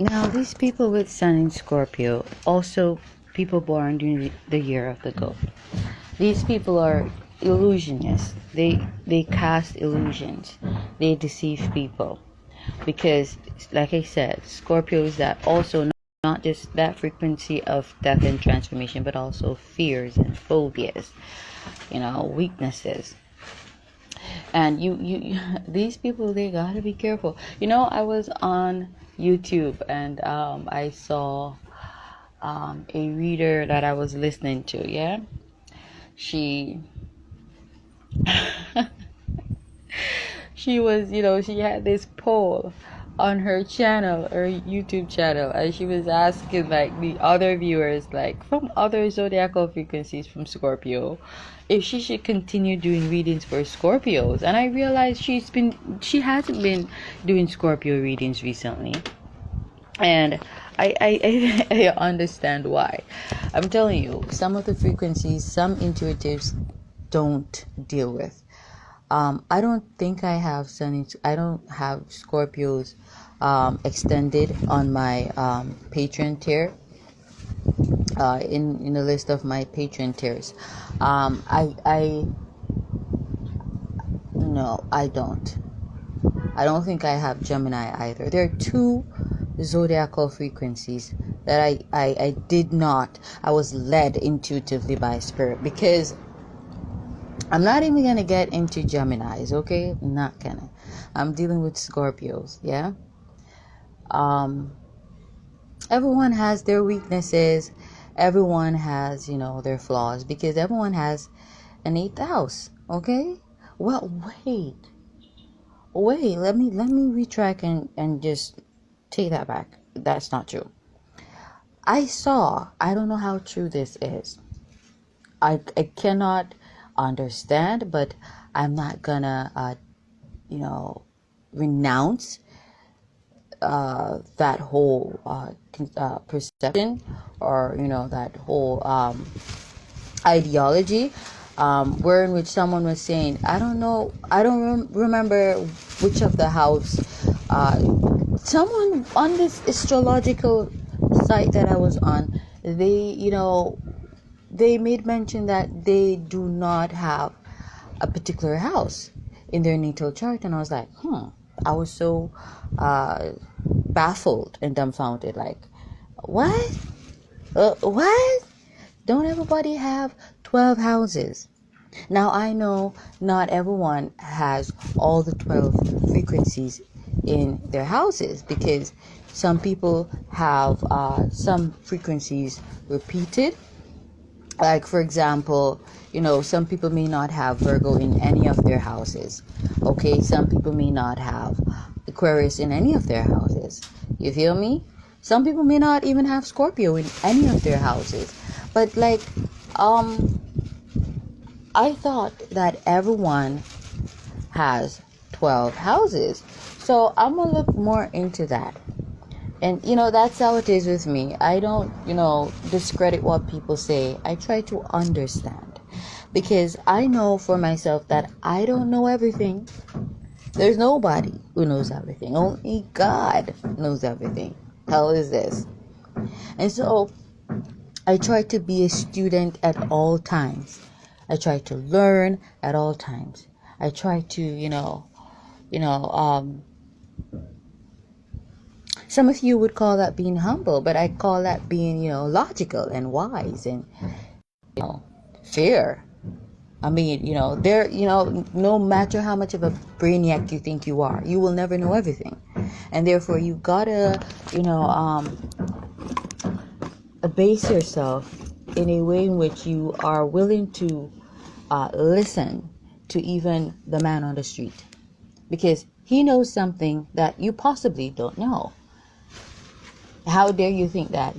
Now, these people with Sun in Scorpio, also people born during the year of the goat. These people are illusionists. They cast illusions. They deceive people. Because, like I said, Scorpio is that also not just that frequency of death and transformation, but also fears and phobias, weaknesses. And you these people, they gotta be careful. I was on YouTube and I saw a reader that I was listening to. Yeah, she she was, she had this poll on her channel, her YouTube channel, and she was asking like the other viewers, like from other zodiacal frequencies from Scorpio, if she should continue doing readings for Scorpios. And I realized she hasn't been doing Scorpio readings recently, and I understand why. I'm telling you, some of the frequencies some intuitives don't deal with. I don't think I have I don't have Scorpios extended on my patron tier. In the list of my patron tiers, no, I don't. I don't think I have Gemini either. There are two zodiacal frequencies that I did not. I was led intuitively by spirit, because I'm not even gonna get into Geminis, okay? I'm not gonna. I'm dealing with Scorpios, yeah? Everyone has their weaknesses. Everyone has, their flaws, because everyone has an 8th house, okay? Well, wait, let me retract and just take that back. That's not true. I don't know how true this is. I cannot understand, but I'm not gonna renounce that whole perception, or that whole ideology, wherein which someone was saying, I don't remember which of the house, someone on this astrological site that I was on, they made mention that they do not have a particular house in their natal chart. And I was like, I was so baffled and dumbfounded, like, what? What? Don't everybody have 12 houses? Now, I know not everyone has all the 12 frequencies in their houses, because some people have some frequencies repeated. Like, for example, some people may not have Virgo in any of their houses. Okay, some people may not have Aquarius in any of their houses. You feel me? Some people may not even have Scorpio in any of their houses. But like, I thought that everyone has 12 houses. So I'm gonna look more into that. And that's how it is with me. I don't discredit what people say. I try to understand, because I know for myself that I don't know everything. There's nobody who knows everything. Only God knows everything. Hell is this. And so I try to be a student at all times. I try to learn at all times. I try to some of you would call that being humble, but I call that being, logical and wise and, fair. I mean, no matter how much of a brainiac you think you are, you will never know everything. And therefore, you gotta, base yourself in a way in which you are willing to listen to even the man on the street, because he knows something that you possibly don't know. How dare you think that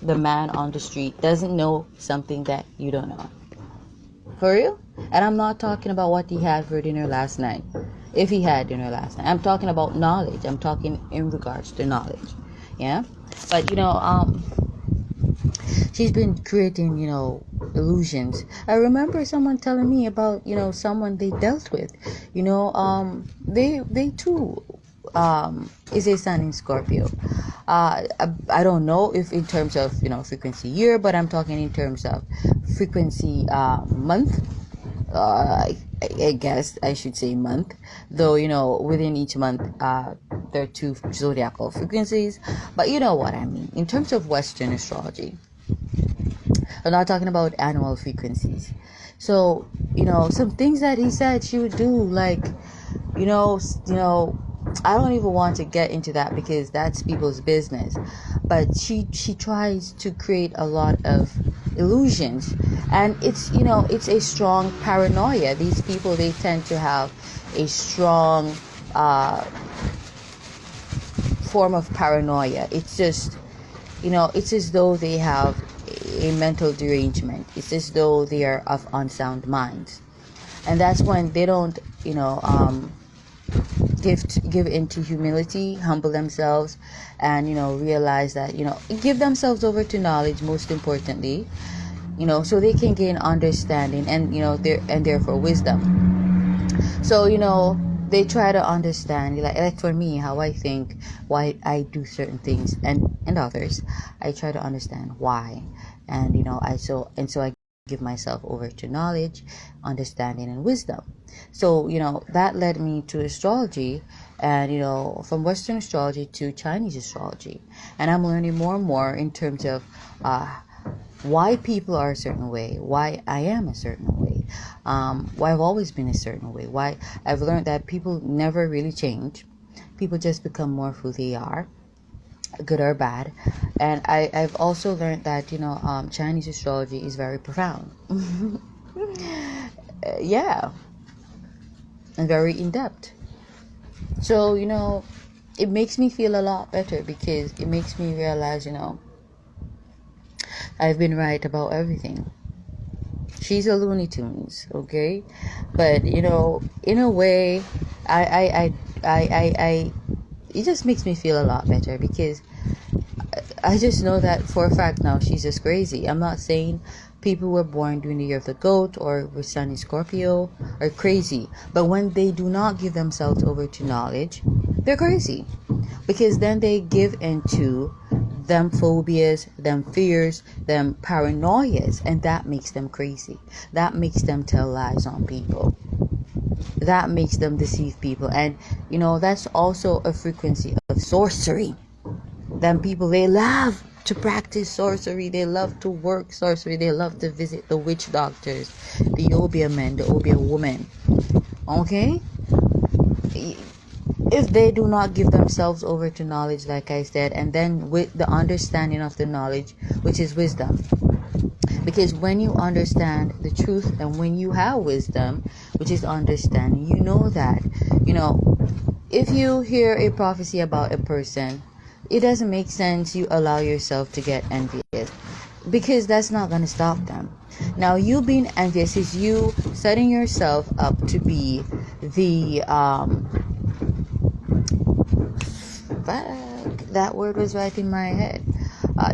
the man on the street doesn't know something that you don't know? For real? And I'm not talking about what he had for dinner last night. If he had dinner last night. I'm talking about knowledge. I'm talking in regards to knowledge. Yeah? But, she's been creating, illusions. I remember someone telling me about, someone they dealt with. They too is a sun in Scorpio. I don't know if in terms of frequency year, but I'm talking in terms of frequency month. I guess I should say month, though within each month there are two zodiacal frequencies, but you know what I mean in terms of Western astrology. I'm not talking about annual frequencies. So some things that he said she would do, like I don't even want to get into that because that's people's business. But she tries to create a lot of illusions, and it's a strong paranoia. These people, they tend to have a strong form of paranoia. It's just it's as though they have a mental derangement. It's as though they are of unsound minds, and that's when they don't give into humility, humble themselves, and realize that give themselves over to knowledge, most importantly, so they can gain understanding and therefore wisdom. So they try to understand, like for me, how I think, why I do certain things, and others. I try to understand why, and I give myself over to knowledge, understanding, and wisdom. So that led me to astrology, and from Western astrology to Chinese astrology, and I'm learning more and more in terms of why people are a certain way, why I am a certain way, why I've always been a certain way, why I've learned that people never really change. People just become more who they are, good or bad. And I've also learned that Chinese astrology is very profound. Yeah, and very in-depth. So it makes me feel a lot better, because it makes me realize I've been right about everything. She's a Looney Tunes, okay? But in a way, I it just makes me feel a lot better, because I just know that for a fact now she's just crazy. I'm not saying people who were born during the year of the goat or were sun in Scorpio are crazy, but when they do not give themselves over to knowledge, they're crazy, because then they give into them phobias, them fears, them paranoias, and that makes them crazy. That makes them tell lies on people. That makes them deceive people. And that's also a frequency of sorcery. Them people, they love to practice sorcery, they love to work sorcery, they love to visit the witch doctors, the obeah men, the obeah women. Okay? If they do not give themselves over to knowledge, like I said, and then with the understanding of the knowledge, which is wisdom. Because when you understand the truth, and when you have wisdom, which is understanding, you know that, if you hear a prophecy about a person, it doesn't make sense you allow yourself to get envious, because that's not going to stop them. Now, you being envious is you setting yourself up to be the that word was right in my head.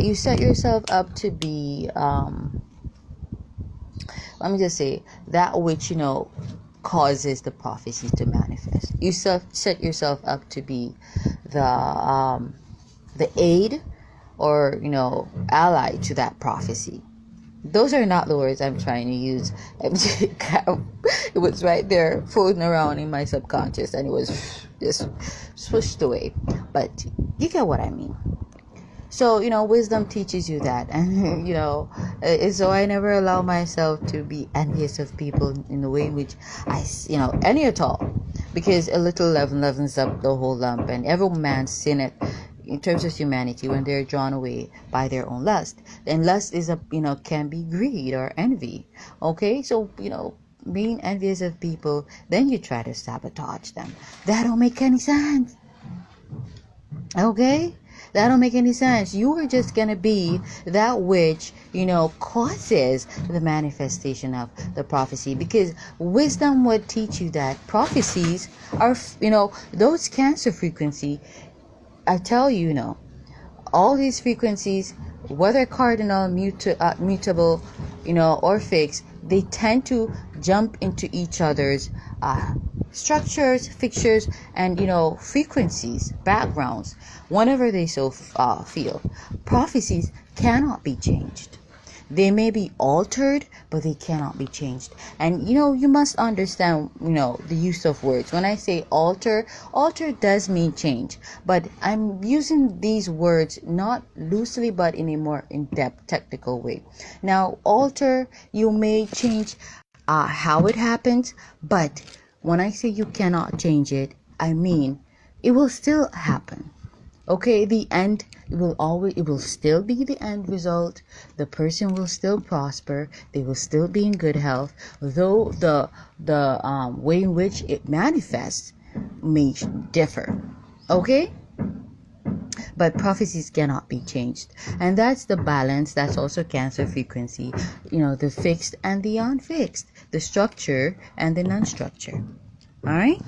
You set yourself up to be let me just say, that which causes the prophecies to manifest. You set yourself up to be the aid, or ally to that prophecy. Those are not the words I'm trying to use. It was right there floating around in my subconscious, and it was just swished away. But you get what I mean. So wisdom teaches you that, and so I never allow myself to be envious of people in the way in which I any at all, because a little leaven leavens up the whole lump, and every man sinneth in terms of humanity when they're drawn away by their own lust. And lust is can be greed or envy. Okay, so being envious of people, then you try to sabotage them. That don't make any sense. Okay, that don't make any sense. You are just gonna be that which causes the manifestation of the prophecy, because wisdom would teach you that prophecies are those Cancer frequency. I tell you, all these frequencies, whether cardinal, mutable, or fixed, they tend to jump into each other's structures, fixtures, and frequencies, backgrounds, whenever they so feel. Prophecies cannot be changed. They may be altered, but they cannot be changed. And you must understand the use of words. When I say alter does mean change, but I'm using these words not loosely but in a more in-depth technical way. Now, alter, you may change how it happens, but when I say you cannot change it, I mean it will still happen. Okay, the end, it will still be the end result. The person will still prosper. They will still be in good health, though the way in which it manifests may differ. Okay, but prophecies cannot be changed, and that's the balance. That's also Cancer frequency. The fixed and the unfixed, the structure and the non-structure. All right.